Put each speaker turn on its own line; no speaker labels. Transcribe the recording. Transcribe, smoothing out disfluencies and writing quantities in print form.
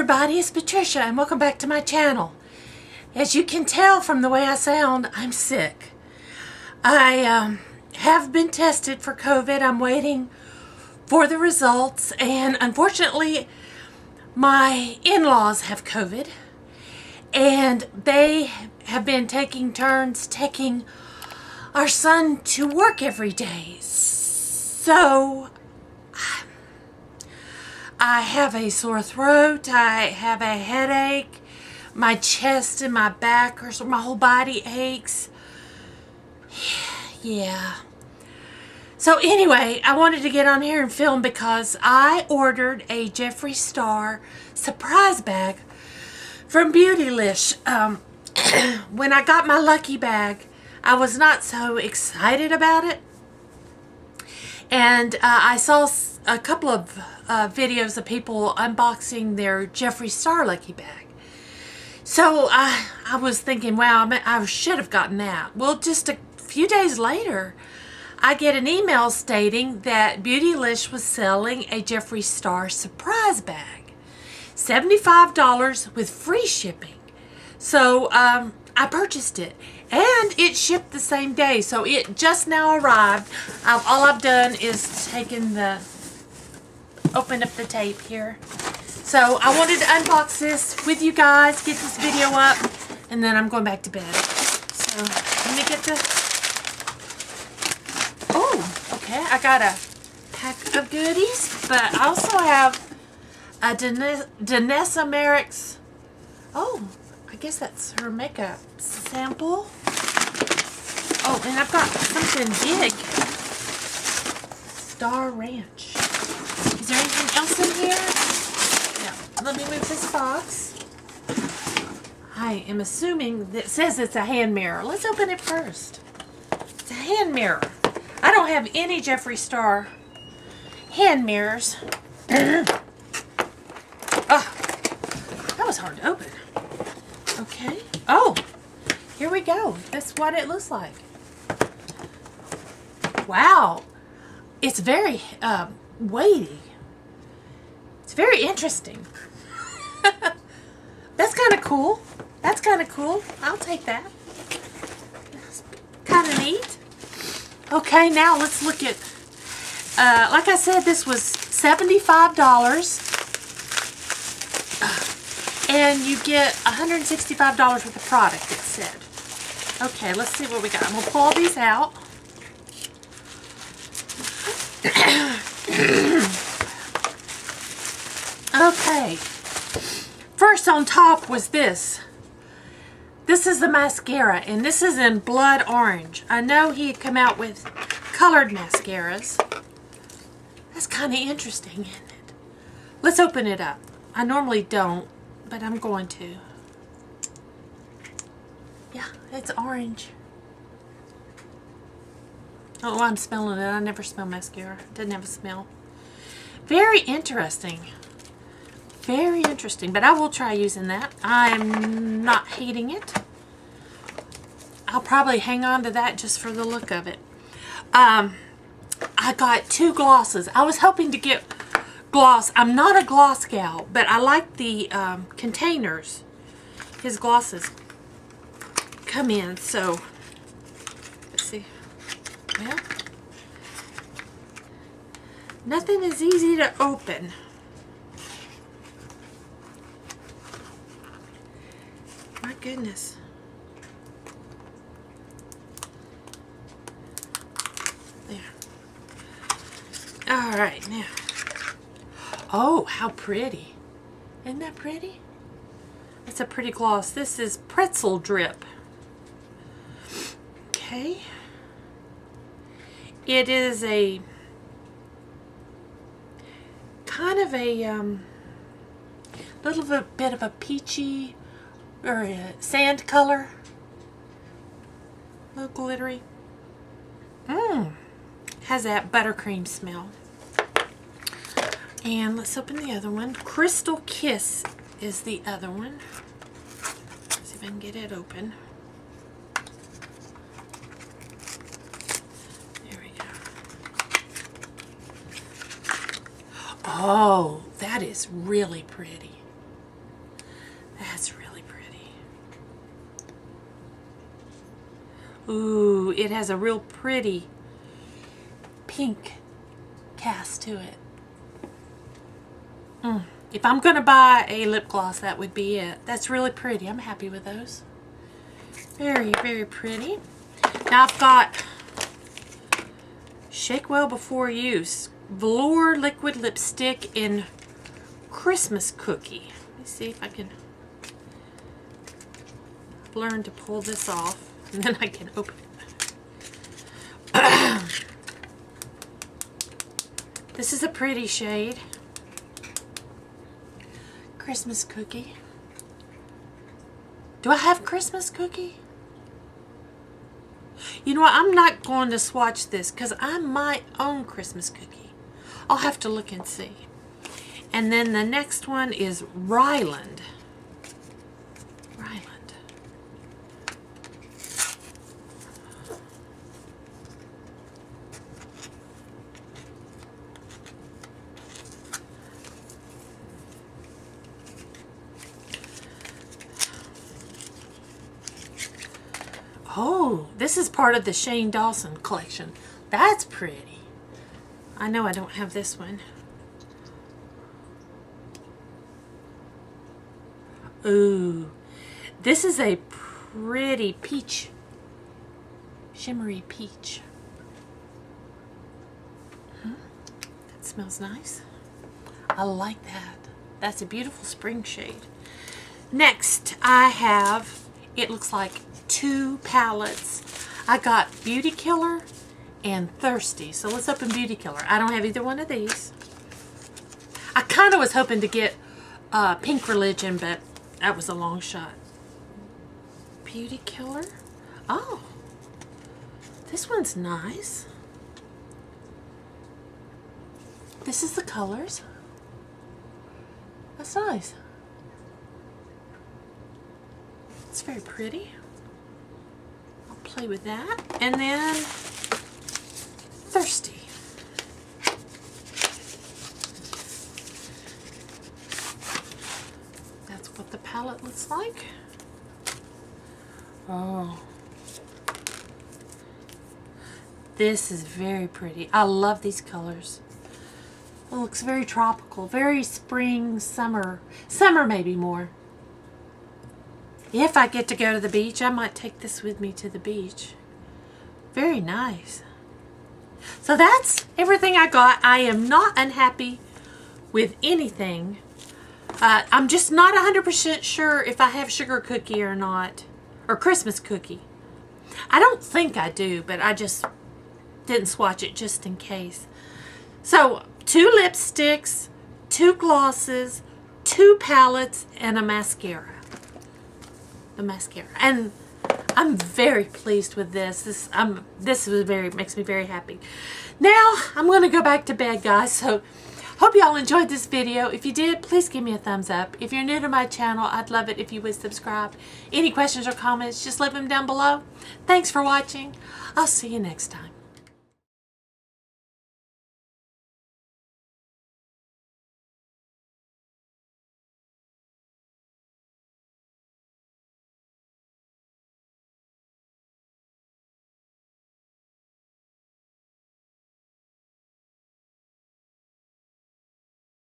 everybody, it's Patricia and welcome back to my channel. As you can tell from the way I sound, I'm sick. I have been tested for COVID. I'm waiting for the results, and unfortunately my in-laws have COVID and they have been taking turns taking our son to work every day. So I have a sore throat, I have a headache, my chest and my back, or my whole body aches. Yeah. So anyway, I wanted to get on here and film because I ordered a Jeffree Star surprise bag from Beautylish. When I got my lucky bag, I was not so excited about it. And I saw a couple of videos of people unboxing their Jeffree Star lucky bag. So I was thinking, wow, I should have gotten that. Well, just a few days later, I get an email stating that Beautylish was selling a Jeffree Star surprise bag. $75 with free shipping. So I purchased it. And it shipped the same day. So it just now arrived. All I've done is opened up the tape here. So I wanted to unbox this with you guys, get this video up, and then I'm going back to bed. So let me get the... Oh, okay. I got a pack of goodies, but I also have a Danessa Merrick's... Oh, I guess that's her makeup sample. Oh, and I've got something big. Star Ranch. Is there anything else in here? No. Let me move this box. I am assuming that it says it's a hand mirror. Let's open it first. It's a hand mirror. I don't have any Jeffree Star hand mirrors. Oh, that was hard to open. Okay. Oh, here we go. That's what it looks like. Wow. It's very weighty. It's very interesting. That's kind of cool. That's kind of cool. I'll take that. That's kind of neat. Okay, now let's look at, like I said, this was $75. And you get $165 worth of product, it said. Okay, let's see what we got. I'm going to pull all these out. Okay. First on top was this. This is the mascara, and this is in blood orange. I know he had come out with colored mascaras. That's kind of interesting, isn't it? Let's open it up. I normally don't, but I'm going to. Yeah, it's orange. Oh, I'm smelling it. I never smell mascara. It doesn't have a smell. Very interesting. Very interesting, but I will try using that. I'm not hating it. I'll probably hang on to that just for the look of it. I got 2 glosses. I was hoping to get gloss. I'm not a gloss gal, but I like the containers his glosses come in. So let's see. Well, nothing is easy to open. My goodness. There. All right, now. Oh, how pretty. Isn't that pretty? It's a pretty gloss. This is Pretzel Drip. Okay. It is a kind of a little bit of a peachy or a sand color. A little glittery. Has that buttercream smell. And let's open the other one. Crystal Kiss is the other one. Let's see if I can get it open. There we go. Oh, that is really pretty. Ooh, it has a real pretty pink cast to it. If I'm going to buy a lip gloss, that would be it. That's really pretty. I'm happy with those. Very, very pretty. Now I've got Shake Well Before Use Velour Liquid Lipstick in Christmas Cookie. Let me see if I can learn to pull this off, and then I can open it. This is a pretty shade. Christmas Cookie. Do I have Christmas Cookie? You know what? I'm not going to swatch this because I might own Christmas Cookie. I'll have to look and see. And then the next one is Ryland. Oh, this is part of the Shane Dawson collection. That's pretty. I know I don't have this one. Ooh, this is a pretty peach. Shimmery peach. That smells nice. I like that. That's a beautiful spring shade. Next, I have, it looks like 2 palettes. I got Beauty Killer and Thirsty. So let's open Beauty Killer. I don't have either one of these. I kind of was hoping to get Pink Religion, but that was a long shot. Beauty Killer. Oh, this one's nice. This is the colors. That's nice. It's very pretty. I'll play with that. And then Thirsty. That's what the palette looks like. Oh. This is very pretty. I love these colors. It looks very tropical, very spring, summer. Summer maybe more. If I get to go to the beach, I might take this with me to the beach. Very nice. So that's everything I got. I am not unhappy with anything. I'm just not 100% sure if I have Sugar Cookie or not. Or Christmas Cookie. I don't think I do, but I just didn't swatch it just in case. So 2 lipsticks, 2 glosses, 2 palettes, and a mascara. The mascara. And I'm very pleased with this. This makes me very happy. Now I'm going to go back to bed, guys. So hope y'all enjoyed this video. If you did, please give me a thumbs up. If you're new to my channel, I'd love it if you would subscribe. Any questions or comments, just leave them down below. Thanks for watching. I'll see you next time.